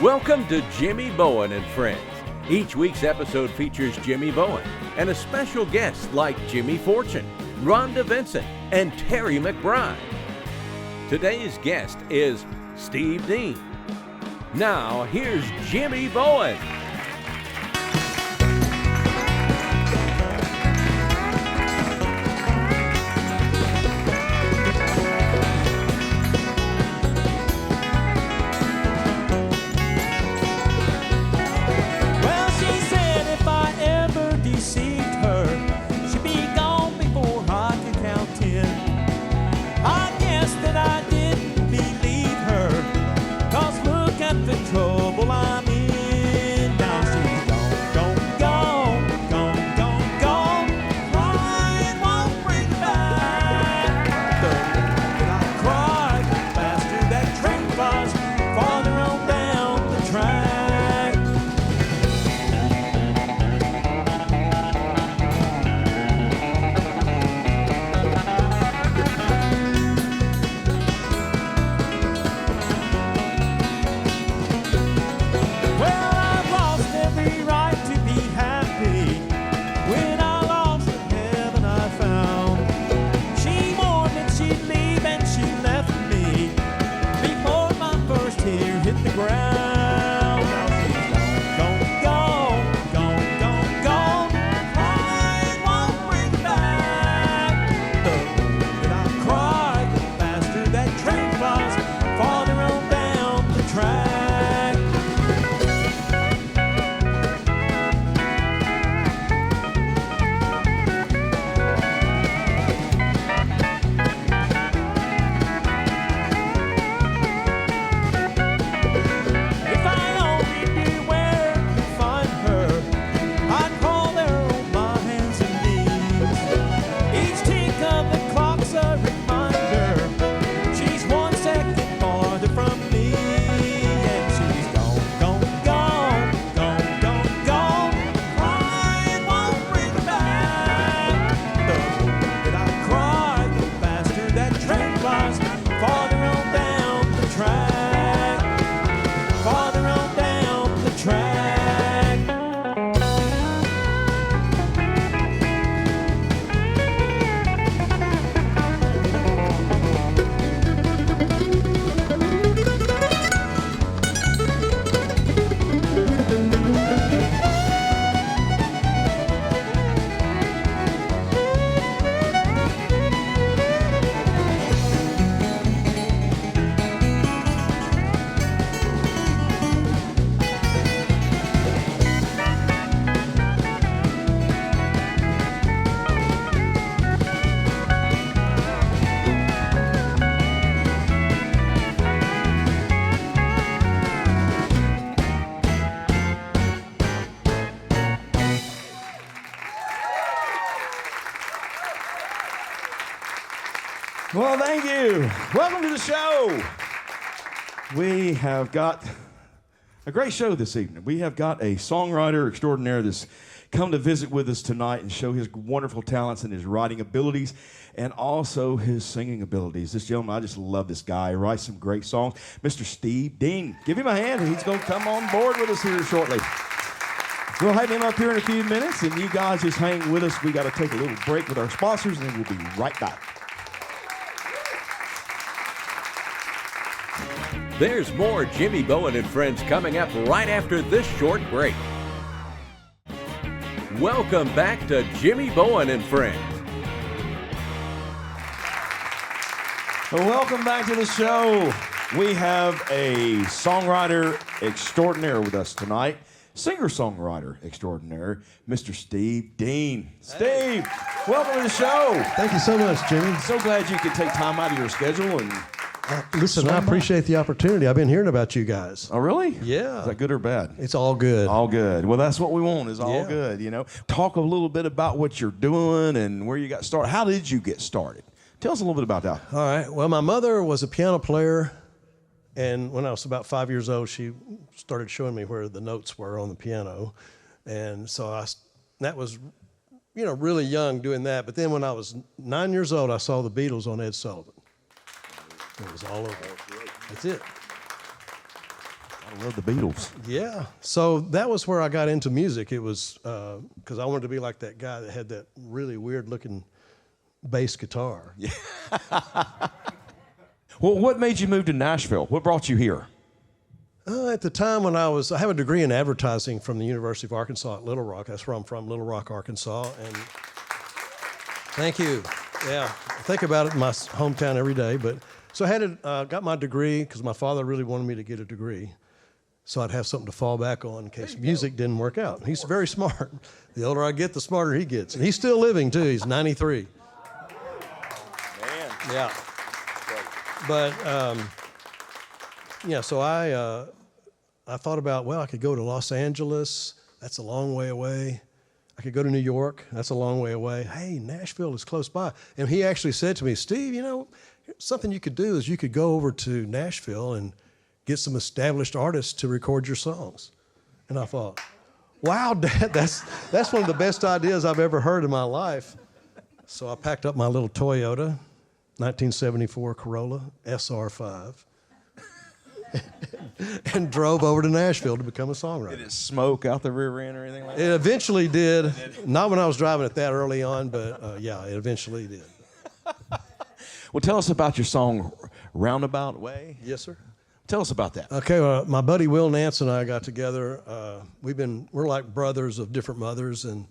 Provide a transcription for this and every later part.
Welcome to Jimmy Bowen and Friends. Each week's episode features Jimmy Bowen and a special guest like Jimmy Fortune, Rhonda Vincent, and Terry McBride. Today's guest is Steve Dean. Now, here's Jimmy Bowen. Well, thank you. Welcome to the show. We have got a great show this evening. We have got a songwriter extraordinaire that's come to visit with us tonight and show his wonderful talents and his writing abilities and also his singing abilities. This gentleman, I just love this guy. He writes some great songs. Mr. Steve Dean. Give him a hand, and he's going to come on board with us here shortly. We'll have him up here in a few minutes, and you guys just hang with us. We got to take a little break with our sponsors, and then we'll be right back. There's more Jimmy Bowen and Friends coming up right after this short break. Welcome back to Jimmy Bowen and Friends. Well, welcome back to the show. We have a songwriter extraordinaire with us tonight, singer-songwriter extraordinaire, Mr. Steve Dean. Steve, welcome to the show. Thank you so much, Jimmy. So glad you could take time out of your schedule and listen, I appreciate the opportunity. I've been hearing about you guys. Oh, really? Yeah. Is that good or bad? It's all good. All good. Well, that's what we want, is all good, you know. Talk a little bit about what you're doing and where you got started. How did you get started? Tell us a little bit about that. All right. Well, my mother was a piano player, and when I was about 5 years old, she started showing me where the notes were on the piano. And so that was, you know, really young doing that. But then when I was 9 years old, I saw the Beatles on Ed Sullivan. It was all over. That's it. I love the Beatles. Yeah. So that was where I got into music. It was because I wanted to be like that guy that had that really weird-looking bass guitar. Yeah. Well, what made you move to Nashville? What brought you here? At the time when I have a degree in advertising from the University of Arkansas at Little Rock. That's where I'm from, Little Rock, Arkansas. And thank you. Yeah, I think about it in my hometown every day. But so I had got my degree because my father really wanted me to get a degree, so I'd have something to fall back on in case music didn't work out. He's very smart. The older I get, the smarter he gets, and he's still living too. He's 93. Man. Yeah. But yeah, so I thought about, well, I could go to Los Angeles. That's a long way away. I could go to New York. That's a long way away. Hey, Nashville is close by. And he actually said to me, Steve, you know, something you could do is you could go over to Nashville and get some established artists to record your songs. And I thought, wow, Dad, that's one of the best ideas I've ever heard in my life. So I packed up my little Toyota, 1974 Corolla SR5, and drove over to Nashville to become a songwriter. Did it smoke out the rear end or anything like that? It eventually did. Not when I was driving it that early on, but yeah, it eventually did. Well, tell us about your song, Roundabout Way. Yes, sir. Tell us about that. Okay, my buddy Will Nance and I got together. We're like brothers of different mothers, and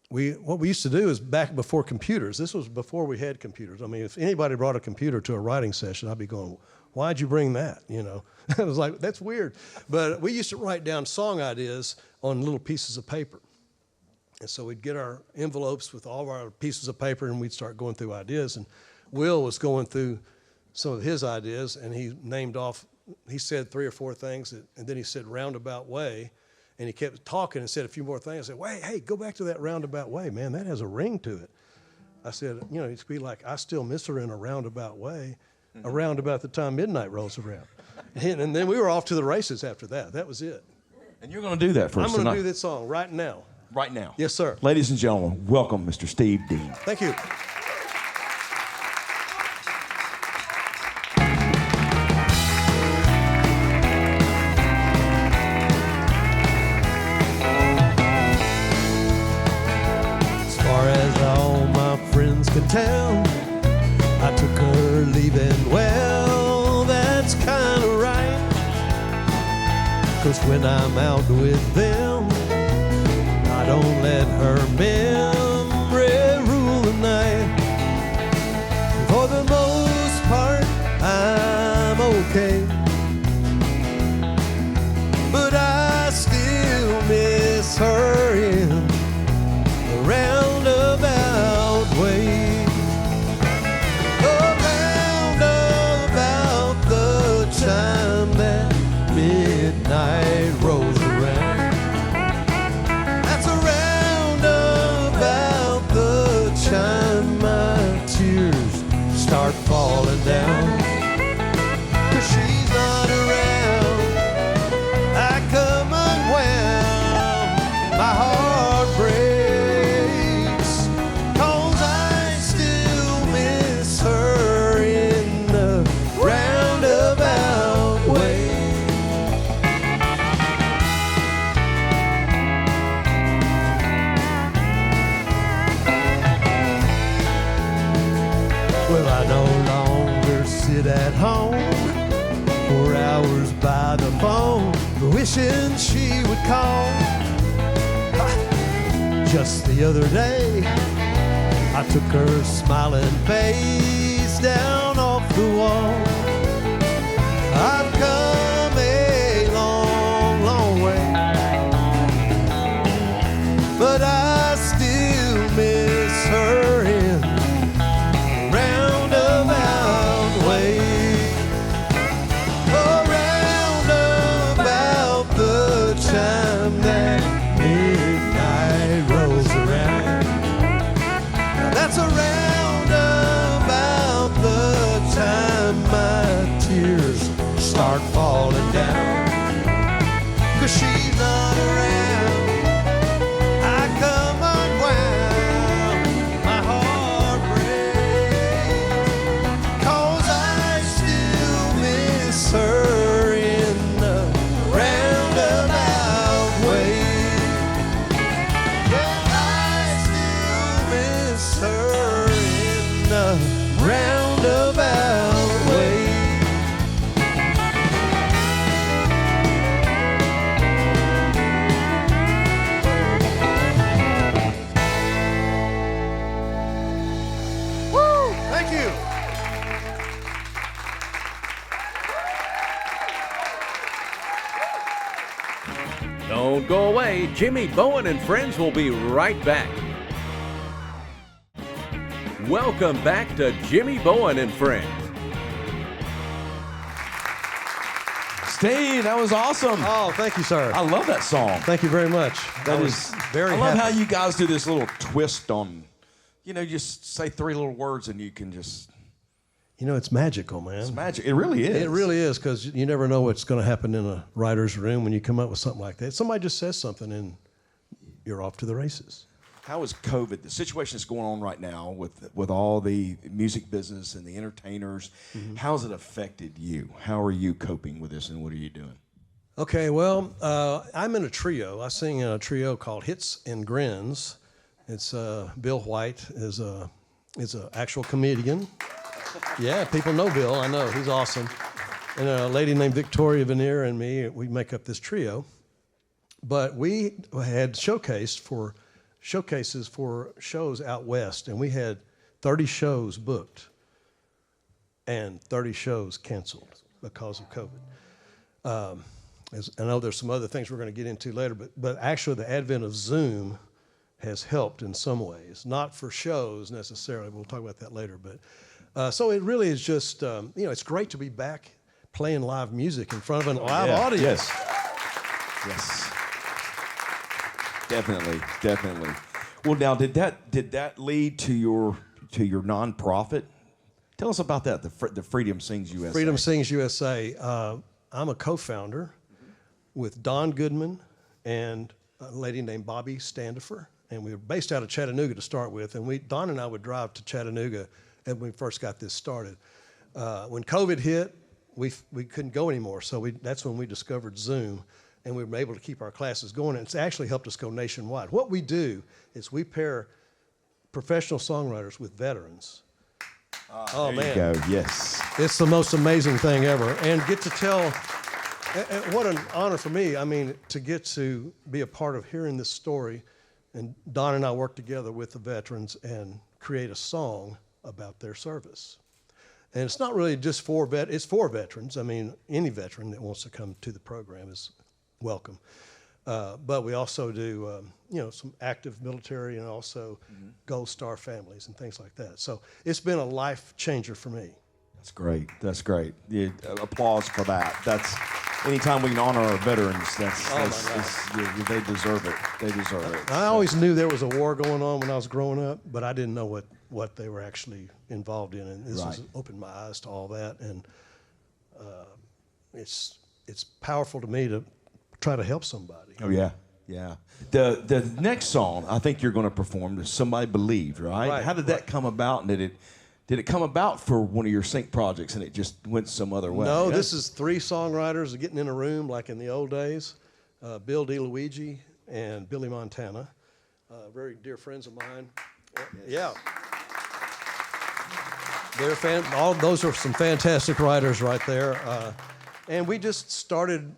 what we used to do is back before computers. This was before we had computers. I mean, if anybody brought a computer to a writing session, I'd be going, why'd you bring that? You know, I was like, that's weird. But we used to write down song ideas on little pieces of paper. And so we'd get our envelopes with all of our pieces of paper, and we'd start going through ideas. And Will was going through some of his ideas, and he named off, he said 3 or 4 things, and then he said Roundabout Way. And he kept talking and said a few more things. I said, wait, hey, go back to that Roundabout Way, man. That has a ring to it. I said, you know, it's be like, I still miss her in a roundabout way, around about the time midnight rolls around. And then we were off to the races after that. That was it. And you're going to do that for us I'm going tonight. to do this song right now. Right now. Yes, sir. Ladies and gentlemen, welcome Mr. Steve Dean. Thank you. Could tell I took her leaving. Well, that's kind of right, 'cause when I'm out with them, I don't let her memory rule the night. For the most part, I'm okay, but I still miss her in the roundabout way. Time that midnight rolls around, that's around about the time my tears start falling down. 'Cause she's not around, I come unwound, my heart breaks, 'cause I still miss her in the roundabout way. Well, I no longer sit at home for hours by the phone, wishing she would call. Just the other day, I took her smiling face down off the wall. I've come a long, long way, but I still miss her in a roundabout way. Around about the time that midnight rolls around, that's around about the time my tears start falling down. 'Cause she's not around, I come unwound, my heart breaks, 'cause I still miss her in Don't go away. Jimmy Bowen and Friends will be right back. Welcome back to Jimmy Bowen and Friends. Steve, that was awesome. Oh, thank you, sir. I love that song. Thank you very much. That is very I love happy. how you guys do this little twist on, just say three little words and you can just. It's magical, man. It's magic. It really is. It really is, because you never know what's going to happen in a writer's room when you come up with something like that. Somebody just says something and you're off to the races. How is COVID, the situation that's going on right now with all the music business and the entertainers, how has it affected you? How are you coping with this and what are you doing? Okay, well, I'm in a trio. I sing in a trio called Hits and Grins. It's Bill White is a actual comedian. Yeah, people know Bill. I know. He's awesome. And a lady named Victoria Veneer and me, we make up this trio. But we had showcases for shows out west, and we had 30 shows booked and 30 shows canceled because of COVID. I know there's some other things we're going to get into later, but actually the advent of Zoom has helped in some ways, not for shows necessarily. We'll talk about that later. But so it really is just, it's great to be back playing live music in front of an live audience. Yes. Definitely. Well, now, did that lead to your nonprofit? Tell us about that, the Freedom Sings USA. Freedom Sings USA. I'm a co-founder with Don Goodman and a lady named Bobby Standifer, and we were based out of Chattanooga to start with. And Don and I would drive to Chattanooga when we first got this started. When COVID hit, we couldn't go anymore, so that's when we discovered Zoom. And we were able to keep our classes going, and it's actually helped us go nationwide. What we do is we pair professional songwriters with veterans. There you go. Yes. It's the most amazing thing ever. And get to tell, and what an honor for me, to get to be a part of hearing this story. And Don and I work together with the veterans and create a song about their service. And it's not really just it's for veterans. Any veteran that wants to come to the program is welcome. But we also do, some active military and also Gold Star families and things like that. So it's been a life changer for me. That's great. Yeah, applause for that. That's anytime we can honor our veterans. They deserve it. I always knew there was a war going on when I was growing up, but I didn't know what they were actually involved in. And this has opened my eyes to all that. And it's powerful to me to try to help somebody. Oh yeah. The next song I think you're going to perform is "Somebody Believed," right? How did that come about? And did it come about for one of your sync projects and it just went some other way? No, this is three songwriters getting in a room like in the old days. Bill DeLuigi and Billy Montana, very dear friends of mine. Yeah. All those are some fantastic writers right there. And we just started.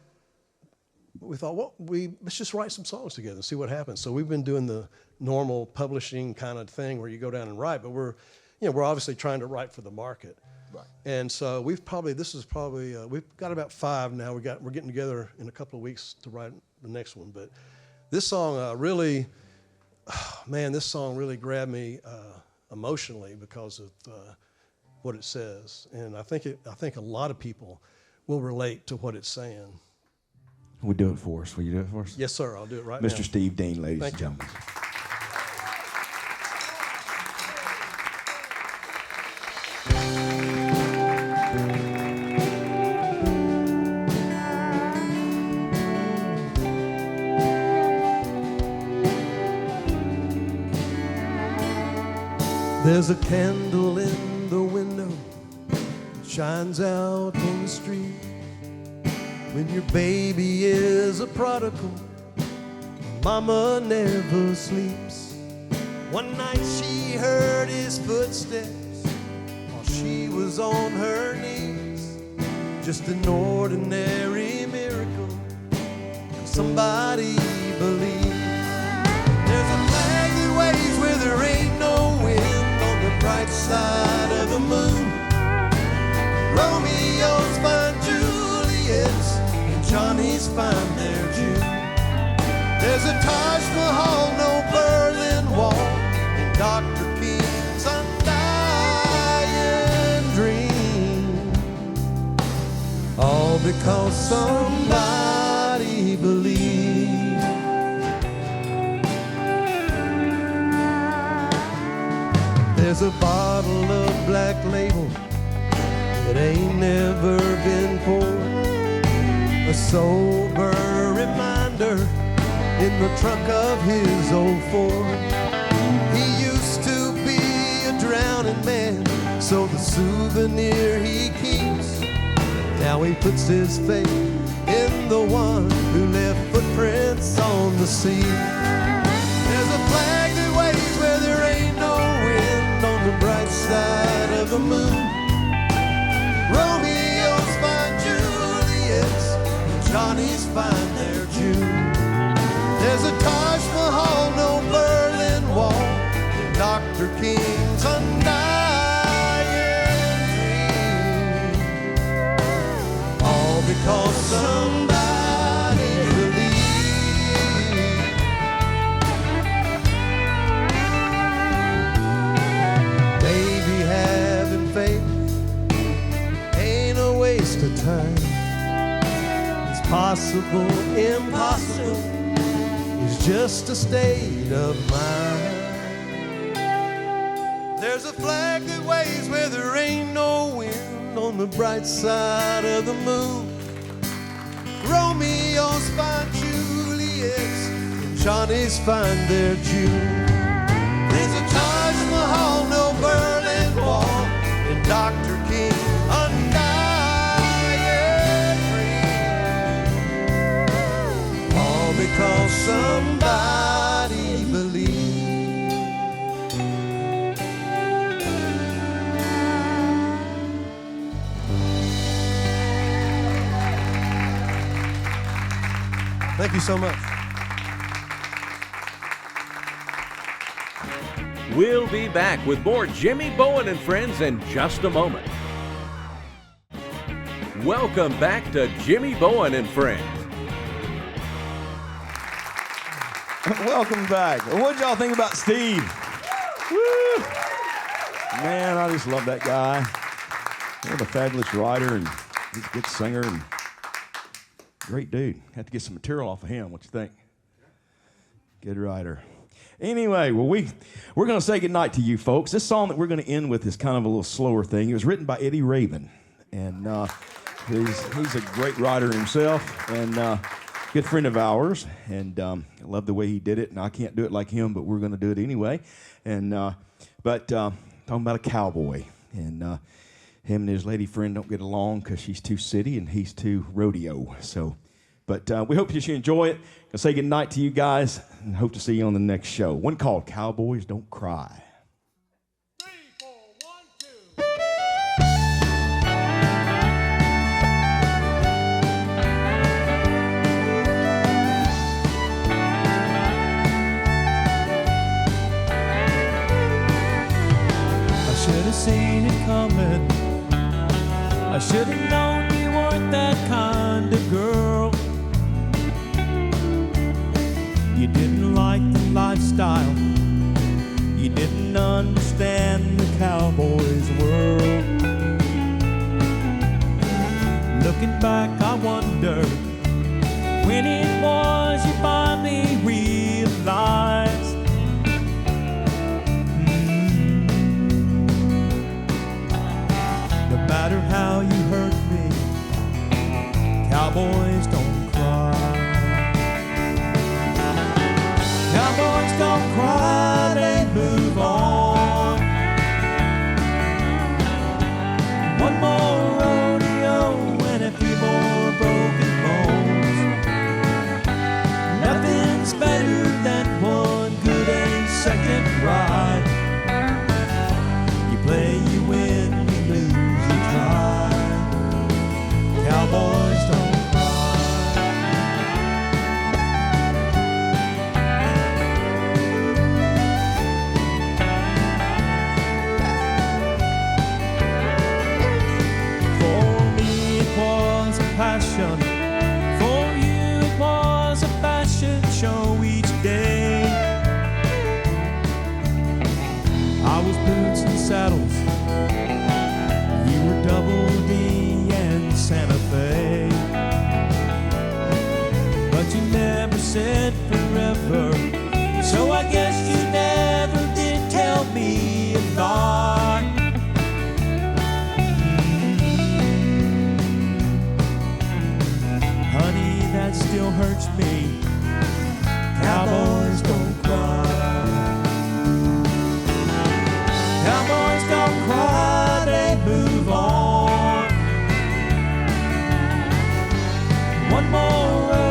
We thought, let's just write some songs together and see what happens. So we've been doing the normal publishing kind of thing where you go down and write, but we're obviously trying to write for the market. Right. And so we've got about 5 now. We're getting together in a couple of weeks to write the next one. But this song this song really grabbed me emotionally because of what it says, and I think a lot of people will relate to what it's saying. Will you do it for us? Yes, sir. I'll do it right now. Mr. Steve Dean, ladies and gentlemen. There's a candle in the window, it shines out on the street. When your baby is a prodigal, mama never sleeps. One night she heard his footsteps while she was on her knees. Just an ordinary miracle, somebody believed. There's a flag that waves where there ain't no wind on the bright side of the moon. Romeo's find Juliet's, Johnny's find their June. a Taj Mahal, no Berlin Wall, and Dr. King's undying dream. All because somebody believed. There's a bottle of Black Label that ain't never been poured, a sober reminder in the trunk of his old Ford. He used to be a drowning man, so the souvenir he keeps. Now he puts his faith in the one who left footprints on the sea. There's a flag that waves where there ain't no wind on the bright side of the moon. Romeo's find Juliet's, and Johnny's find their June. There's a Taj Mahal, no Berlin Wall, and Dr. King's undying dream. All because somebody believed. Baby, having faith ain't a waste of time. It's possible, impossible is just a state of mind. There's a flag that waves where there ain't no wind on the bright side of the moon. Romeo's find Juliet's, and Johnny's find their June. There's a Taj Mahal, no Berlin Wall, and Dr. King undying dream. All because somebody believed. Thank you so much. We'll be back with more Jimmy Bowen and Friends in just a moment. Welcome back to Jimmy Bowen and Friends. Welcome back. What did y'all think about Steve? Woo! Man, I just love that guy. What a fabulous writer, and he's a good singer, and great dude. Have to get some material off of him. What you think? Good writer. Anyway, well, we're going to say goodnight to you folks. This song that we're going to end with is kind of a little slower thing. It was written by Eddie Rabin, and he's a great writer himself, and good friend of ours, and I love the way he did it, and I can't do it like him, but we're going to do it anyway. And talking about a cowboy, and him and his lady friend don't get along because she's too city and he's too rodeo. So, but we hope that you enjoy it. I'll say good night to you guys, and hope to see you on the next show. One called Cowboys Don't Cry. 3, 4, 1, 2. I should have seen it coming. I should have known you weren't that kind of girl. You didn't like the lifestyle. You didn't understand the cowboy's world. Looking back, I wonder when it was you finally realized. No matter how you hurt me, cowboys don't cry. Cowboys don't cry, they move on. One more rodeo and a few more broken bones. Nothing's better than one good and second ride. You play, you win, you lose, you try. Cowboys don't cry. saddles. You were Double D and Santa Fe. But you never said forever, so I guess you never did tell me a lot. Honey, that still hurts me. Cowboys don't cry. Cowboys don't cry, they move on. One more road